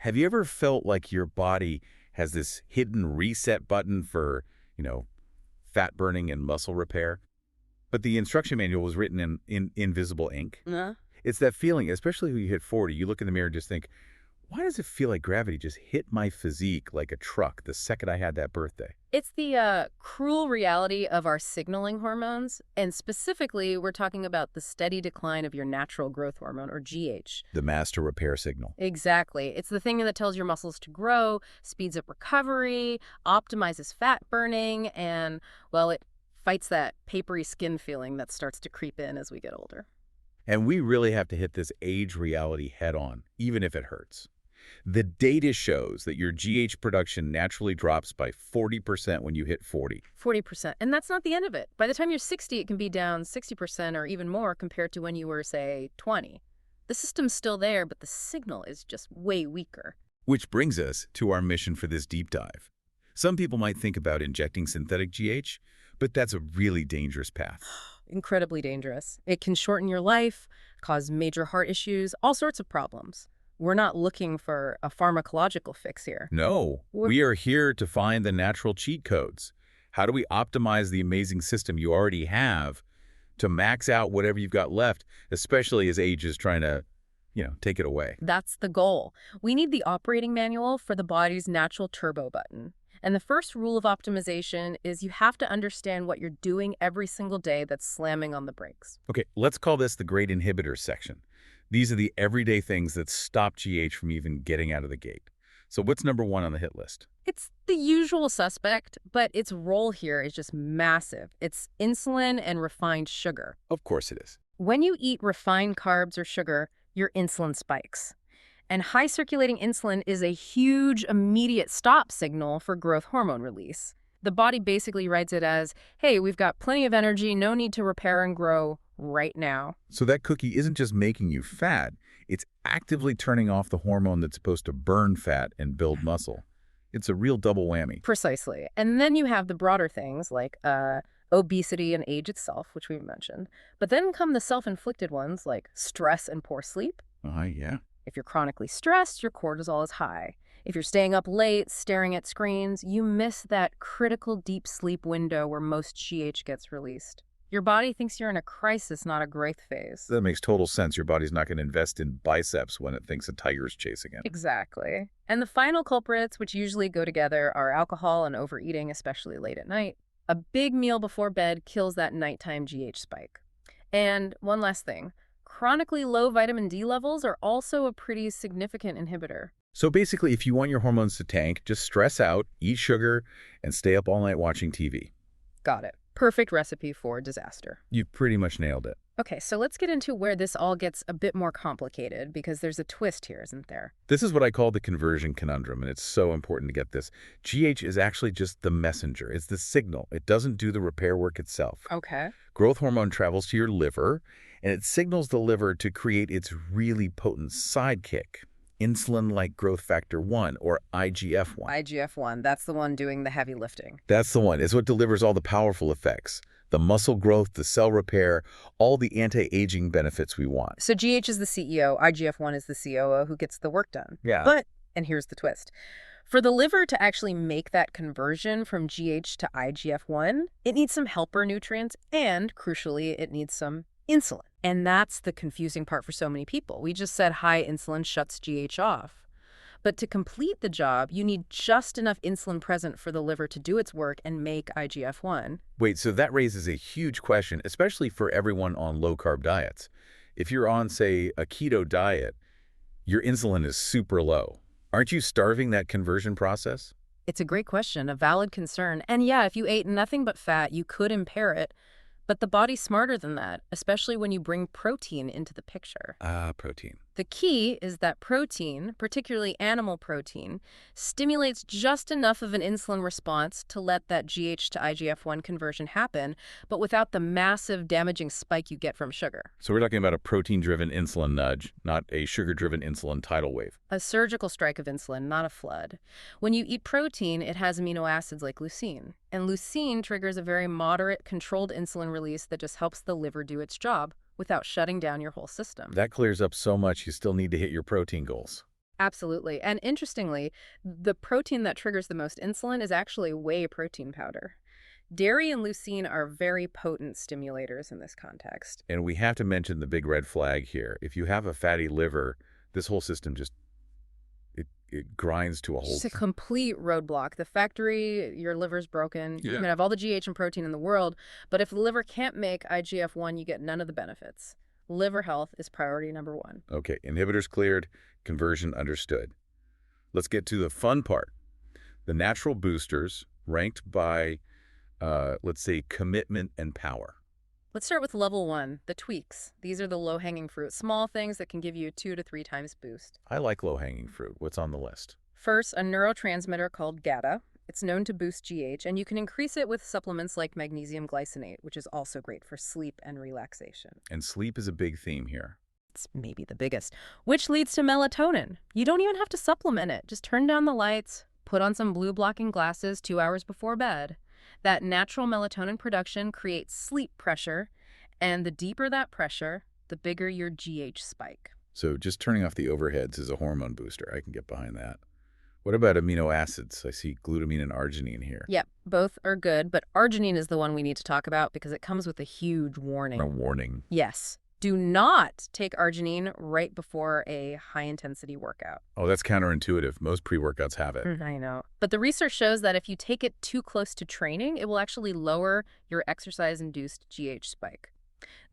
Have you ever felt like your body has this hidden reset button for, you know, fat burning and muscle repair? But the instruction manual was written in invisible ink. Uh, It's that feeling, especially when you hit 40, you look in the mirror and just think, why does it feel like gravity just hit my physique like a truck the second I had that birthday? It's the cruel reality of our signaling hormones, and specifically, we're talking about the steady decline of your natural growth hormone, or GH. The master repair signal. Exactly. It's the thing that tells your muscles to grow, speeds up recovery, optimizes fat burning, and, well, it fights that papery skin feeling that starts to creep in as we get older. And we really have to hit this age reality head on, even if it hurts. The data shows that your GH production naturally drops by 40% when you hit 40. 40%. And that's not the end of it. By the time you're 60, it can be down 60% or even more compared to when you were, say, 20. The system's still there, but the signal is just way weaker. Which brings us to our mission for this deep dive. Some people might think about injecting synthetic GH, but that's a really dangerous path. Incredibly dangerous. It can shorten your life, cause major heart issues, all sorts of problems. We're not looking for a pharmacological fix here. No, we are here to find the natural cheat codes. How do we optimize the amazing system you already have to max out whatever you've got left, especially as age is trying to, take it away? That's the goal. We need the operating manual for the body's natural turbo button. And the first rule of optimization is you have to understand what you're doing every single day that's slamming on the brakes. Okay, let's call this the great inhibitors section. These are the everyday things that stop GH from even getting out of the gate. So what's number one on the hit list? It's the usual suspect, but its role here is just massive. It's insulin and refined sugar. Of course it is. When you eat refined carbs or sugar, your insulin spikes. And high circulating insulin is a huge immediate stop signal for growth hormone release. The body basically writes it as, hey, we've got plenty of energy, no need to repair and grow right now. So that cookie isn't just making you fat, it's actively turning off the hormone that's supposed to burn fat and build muscle. It's a real double whammy. Precisely. And then you have the broader things like obesity and age itself, which we've mentioned. But then come the self-inflicted ones like stress and poor sleep. Yeah. If you're chronically stressed, your cortisol is high. If you're staying up late, staring at screens, you miss that critical deep sleep window where most GH gets released. Your body thinks you're in a crisis, not a growth phase. That makes total sense. Your body's not going to invest in biceps when it thinks a tiger's chasing it. Exactly. And the final culprits, which usually go together, are alcohol and overeating, especially late at night. A big meal before bed kills that nighttime GH spike. And one last thing. Chronically low vitamin D levels are also a pretty significant inhibitor. So basically, if you want your hormones to tank, just stress out, eat sugar, and stay up all night watching TV. Got it. Perfect recipe for disaster. You've pretty much nailed it. Okay, so let's get into where this all gets a bit more complicated, because there's a twist here, isn't there? This is what I call the conversion conundrum, and it's so important to get this. GH is actually just the messenger. It's the signal. It doesn't do the repair work itself. Okay. Growth hormone travels to your liver, and it signals the liver to create its really potent sidekick, insulin-like growth factor 1, or IGF-1. IGF-1, that's the one doing the heavy lifting. That's the one. It's what delivers all the powerful effects. The muscle growth, the cell repair, all the anti-aging benefits we want. So GH is the CEO, IGF-1 is the COO who gets the work done. Yeah. But, and here's the twist, for the liver to actually make that conversion from GH to IGF-1, it needs some helper nutrients and, crucially, it needs some insulin. And that's the confusing part for so many people. We just said high insulin shuts GH off. But to complete the job, you need just enough insulin present for the liver to do its work and make IGF-1. Wait, so that raises a huge question, especially for everyone on low-carb diets. If you're on, say, a keto diet, your insulin is super low. Aren't you starving that conversion process? It's a great question, a valid concern. And yeah, if you ate nothing but fat, you could impair it. But the body's smarter than that, especially when you bring protein into the picture. Protein. The key is that protein, particularly animal protein, stimulates just enough of an insulin response to let that GH to IGF-1 conversion happen, but without the massive damaging spike you get from sugar. So we're talking about a protein-driven insulin nudge, not a sugar-driven insulin tidal wave. A surgical strike of insulin, not a flood. When you eat protein, it has amino acids like leucine. And leucine triggers a very moderate, controlled insulin release that just helps the liver do its job without shutting down your whole system. That clears up so much you still need to hit your protein goals. Absolutely. And interestingly, the protein that triggers the most insulin is actually whey protein powder. Dairy and leucine are very potent stimulators in this context. And we have to mention the big red flag here. If you have a fatty liver, this whole system just, it grinds to a halt. Just a complete roadblock. The factory, your liver's broken. Yeah. You can have all the GH and protein in the world, but if the liver can't make IGF-1, you get none of the benefits. Liver health is priority number one. Okay, inhibitors cleared, conversion understood. Let's get to the fun part. The natural boosters ranked by, let's say, commitment and power. Let's start with level one, the tweaks. These are the low-hanging fruit, small things that can give you a 2 to 3 times boost. I like low-hanging fruit. What's on the list? First, a neurotransmitter called GABA. It's known to boost GH, and you can increase it with supplements like magnesium glycinate, which is also great for sleep and relaxation. And sleep is a big theme here. It's maybe the biggest, which leads to melatonin. You don't even have to supplement it. Just turn down the lights, put on some blue-blocking glasses 2 hours before bed. That natural melatonin production creates sleep pressure, and the deeper that pressure, the bigger your GH spike. So just turning off the overheads is a hormone booster. I can get behind that. What about amino acids? I see glutamine and arginine here. Yep, both are good, but arginine is the one we need to talk about because it comes with a huge warning. A warning. Yes. Do not take arginine right before a high-intensity workout. Oh, that's counterintuitive. Most pre-workouts have it. I know. But the research shows that if you take it too close to training, it will actually lower your exercise-induced GH spike.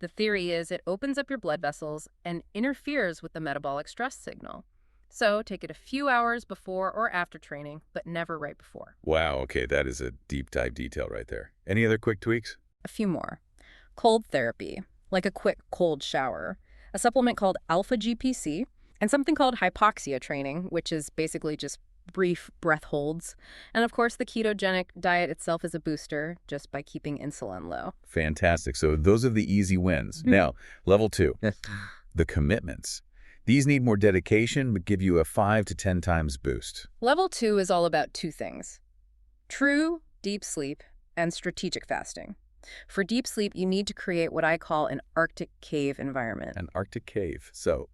The theory is it opens up your blood vessels and interferes with the metabolic stress signal. So take it a few hours before or after training, but never right before. Wow, okay, that is a deep dive detail right there. Any other quick tweaks? A few more. Cold therapy, like a quick cold shower, a supplement called alpha GPC, and something called hypoxia training, which is basically just brief breath holds. And of course, the ketogenic diet itself is a booster just by keeping insulin low. Fantastic. So those are the easy wins. Now, level 2, the commitments. These need more dedication, but give you a 5 to 10 times boost. Level 2 is all about 2 things: true deep sleep and strategic fasting. For deep sleep, you need to create what I call an Arctic cave environment. An Arctic cave. So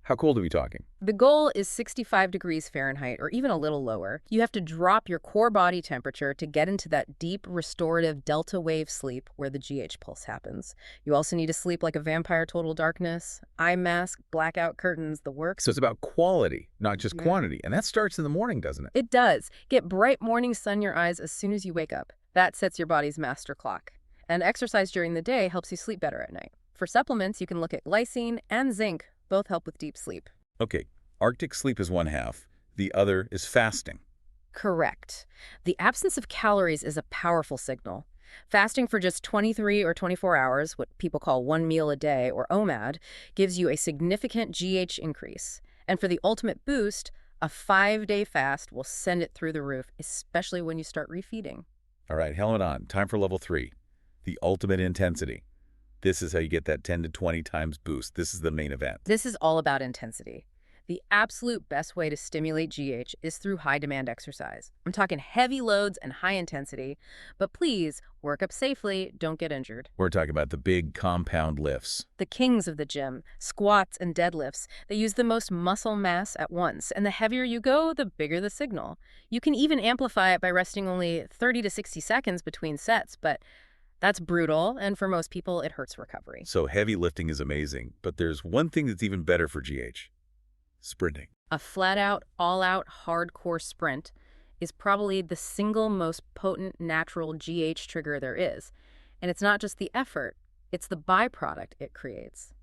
how cold are we talking? The goal is 65 degrees Fahrenheit, or even a little lower. You have to drop your core body temperature to get into that deep, restorative delta wave sleep where the GH pulse happens. You also need to sleep like a vampire, total darkness, eye mask, blackout curtains, the works. So it's about quality, not just quantity. And that starts in the morning, doesn't it? It does. Get bright morning sun in your eyes as soon as you wake up. That sets your body's master clock. And exercise during the day helps you sleep better at night. For supplements, you can look at glycine and zinc. Both help with deep sleep. Okay, Arctic sleep is one half. The other is fasting. Correct. The absence of calories is a powerful signal. Fasting for just 23 or 24 hours, what people call 1 meal a day, or OMAD, gives you a significant GH increase. And for the ultimate boost, a 5-day fast will send it through the roof, especially when you start refeeding. All right, helmet on. Time for level 3, the ultimate intensity. This is how you get that 10 to 20 times boost. This is the main event. This is all about intensity. The absolute best way to stimulate GH is through high-demand exercise. I'm talking heavy loads and high intensity, but please work up safely, don't get injured. We're talking about the big compound lifts. The kings of the gym, squats and deadlifts, they use the most muscle mass at once, and the heavier you go, the bigger the signal. You can even amplify it by resting only 30 to 60 seconds between sets, but that's brutal, and for most people, it hurts recovery. So heavy lifting is amazing, but there's one thing that's even better for GH. Sprinting. A flat-out, all-out, hardcore sprint is probably the single most potent natural GH trigger there is. And it's not just the effort, it's the byproduct it creates.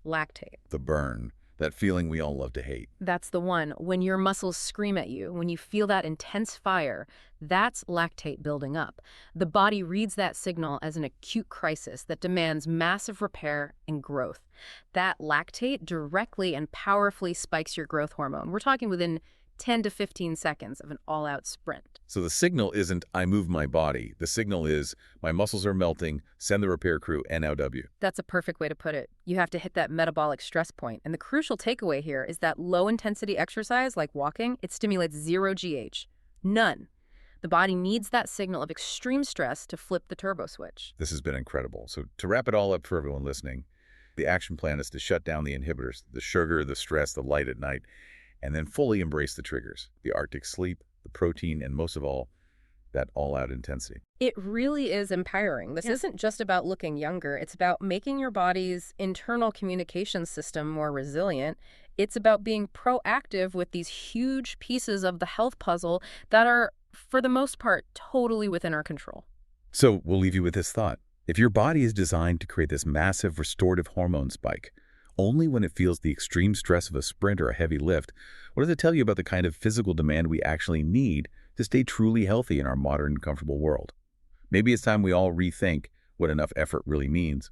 Lactate. The burn. That feeling we all love to hate. That's the one. When your muscles scream at you, when you feel that intense fire, that's lactate building up. The body reads that signal as an acute crisis that demands massive repair and growth. That lactate directly and powerfully spikes your growth hormone. We're talking within 10 to 15 seconds of an all-out sprint. So the signal isn't, I move my body. The signal is, my muscles are melting, send the repair crew NOW. That's a perfect way to put it. You have to hit that metabolic stress point. And the crucial takeaway here is that low-intensity exercise, like walking, it stimulates zero GH. None. The body needs that signal of extreme stress to flip the turbo switch. This has been incredible. So to wrap it all up for everyone listening, the action plan is to shut down the inhibitors, the sugar, the stress, the light at night, and then fully embrace the triggers, the Arctic sleep, the protein, and most of all, that all-out intensity. It really is empowering. This isn't just about looking younger. It's about making your body's internal communication system more resilient. It's about being proactive with these huge pieces of the health puzzle that are, for the most part, totally within our control. So we'll leave you with this thought. If your body is designed to create this massive restorative hormone spike, only when it feels the extreme stress of a sprint or a heavy lift, what does it tell you about the kind of physical demand we actually need to stay truly healthy in our modern, comfortable world? Maybe it's time we all rethink what enough effort really means.